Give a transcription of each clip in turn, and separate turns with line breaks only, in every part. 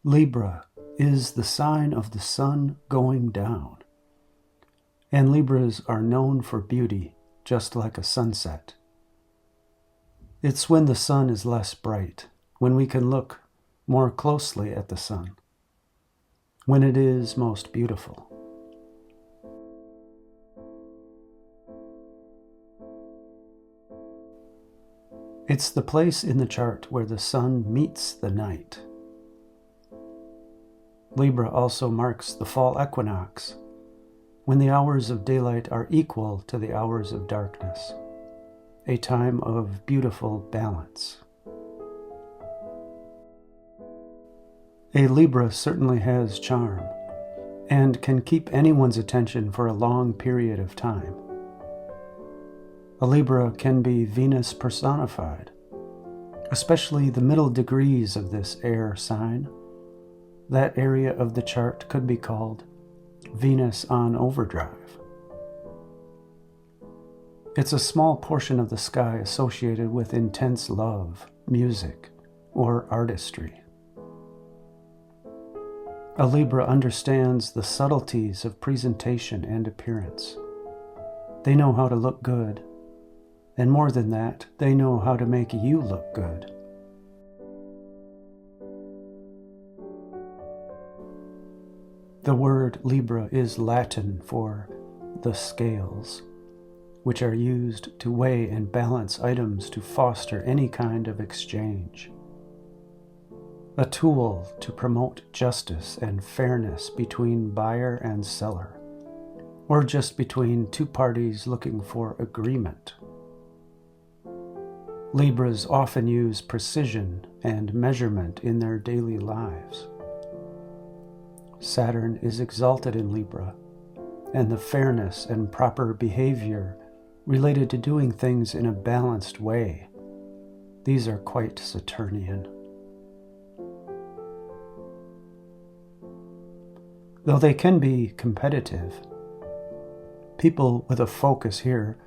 Libra is the sign of the sun going down, and Libras are known for beauty, just like a sunset. It's when the sun is less bright, when we can look more closely at the sun, when it is most beautiful. It's the place in the chart where the sun meets the night. Libra also marks the fall equinox, when the hours of daylight are equal to the hours of darkness, a time of beautiful balance. A Libra certainly has charm and can keep anyone's attention for a long period of time. A Libra can be Venus personified, especially the middle degrees of this air sign. That area of the chart could be called Venus on overdrive. It's a small portion of the sky associated with intense love, music, or artistry. A Libra understands the subtleties of presentation and appearance. They know how to look good, and more than that, they know how to make you look good. The word Libra is Latin for the scales, which are used to weigh and balance items to foster any kind of exchange. A tool to promote justice and fairness between buyer and seller, or just between two parties looking for agreement. Libras often use precision and measurement in their daily lives. Saturn is exalted in Libra, and the fairness and proper behavior related to doing things in a balanced way, these are quite Saturnian. Though they can be competitive, people with a focus here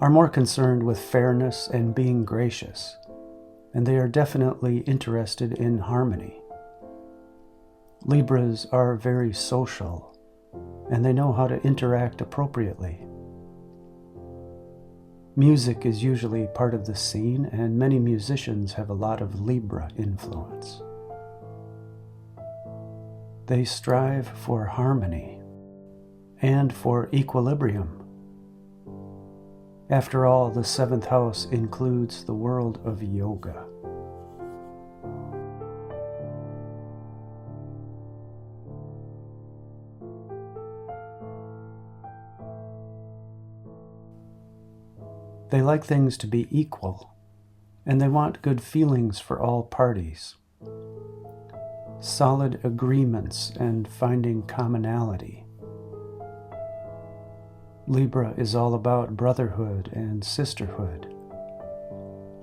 are more concerned with fairness and being gracious, and they are definitely interested in harmony. Libras are very social, and they know how to interact appropriately. Music is usually part of the scene, and many musicians have a lot of Libra influence. They strive for harmony and for equilibrium. After all, the seventh house includes the world of yoga. They like things to be equal, and they want good feelings for all parties, solid agreements, and finding commonality. Libra is all about brotherhood and sisterhood,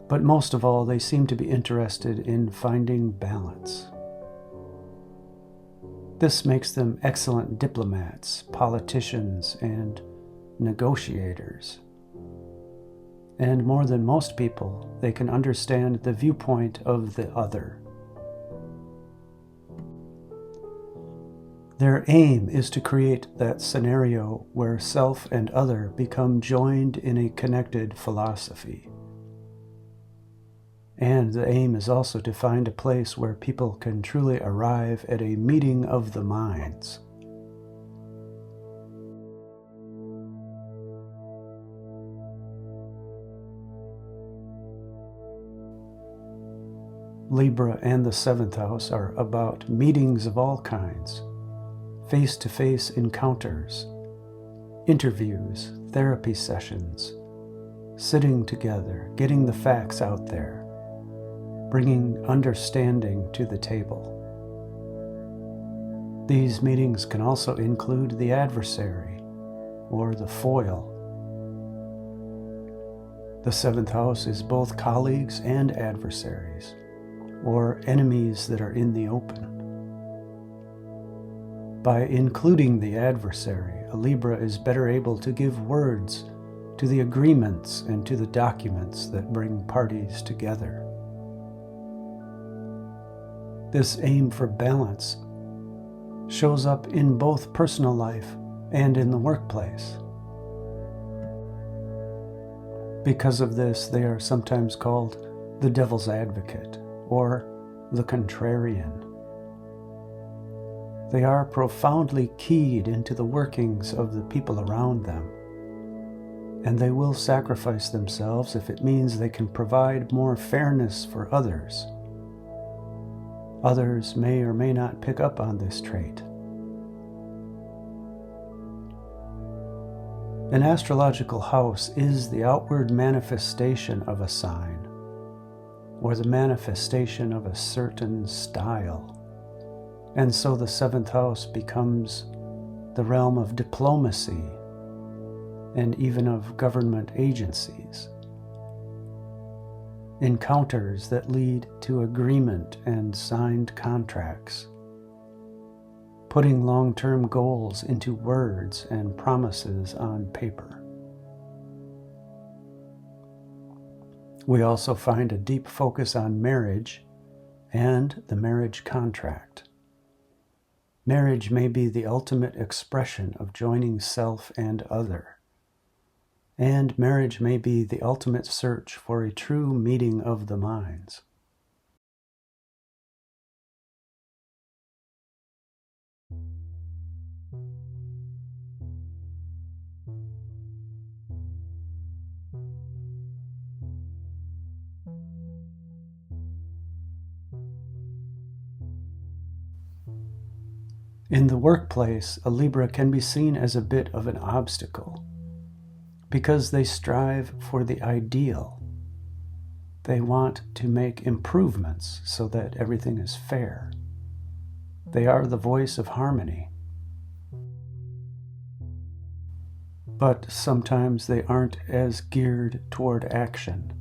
but most of all, they seem to be interested in finding balance. This makes them excellent diplomats, politicians, and negotiators. And more than most people, they can understand the viewpoint of the other. Their aim is to create that scenario where self and other become joined in a connected philosophy. And the aim is also to find a place where people can truly arrive at a meeting of the minds. Libra and the seventh house are about meetings of all kinds, face-to-face encounters, interviews, therapy sessions, sitting together, getting the facts out there, bringing understanding to the table. These meetings can also include the adversary or the foil. The seventh house is both colleagues and adversaries, or enemies that are in the open. By including the adversary, a Libra is better able to give words to the agreements and to the documents that bring parties together. This aim for balance shows up in both personal life and in the workplace. Because of this, they are sometimes called the devil's advocate or the contrarian. They are profoundly keyed into the workings of the people around them, and they will sacrifice themselves if it means they can provide more fairness for others. Others may or may not pick up on this trait. An astrological house is the outward manifestation of a sign, or the manifestation of a certain style. And so the seventh house becomes the realm of diplomacy and even of government agencies. Encounters that lead to agreement and signed contracts. Putting long-term goals into words and promises on paper. We also find a deep focus on marriage and the marriage contract. Marriage may be the ultimate expression of joining self and other. And marriage may be the ultimate search for a true meeting of the minds. In the workplace, a Libra can be seen as a bit of an obstacle because they strive for the ideal. They want to make improvements so that everything is fair. They are the voice of harmony. But sometimes they aren't as geared toward action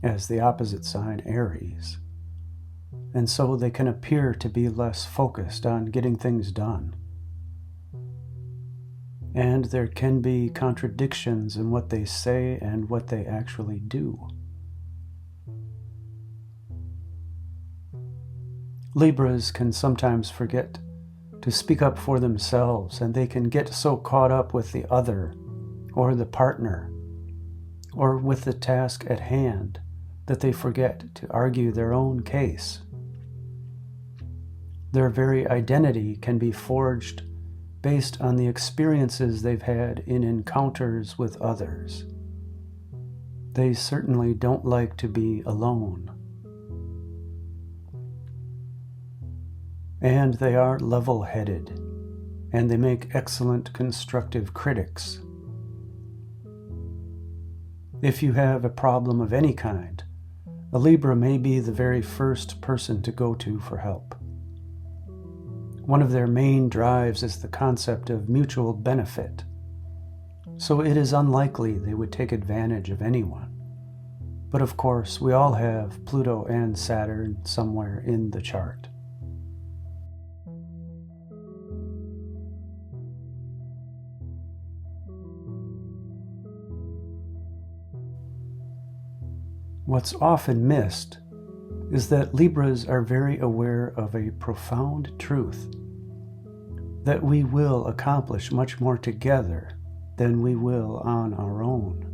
as the opposite sign, Aries. And so they can appear to be less focused on getting things done. And there can be contradictions in what they say and what they actually do. Libras can sometimes forget to speak up for themselves, and they can get so caught up with the other, or the partner, or with the task at hand, that they forget to argue their own case. Their very identity can be forged based on the experiences they've had in encounters with others. They certainly don't like to be alone. And they are level-headed, and they make excellent constructive critics. If you have a problem of any kind, a Libra may be the very first person to go to for help. One of their main drives is the concept of mutual benefit, so it is unlikely they would take advantage of anyone. But of course, we all have Pluto and Saturn somewhere in the chart. What's often missed is that Libras are very aware of a profound truth, that we will accomplish much more together than we will on our own.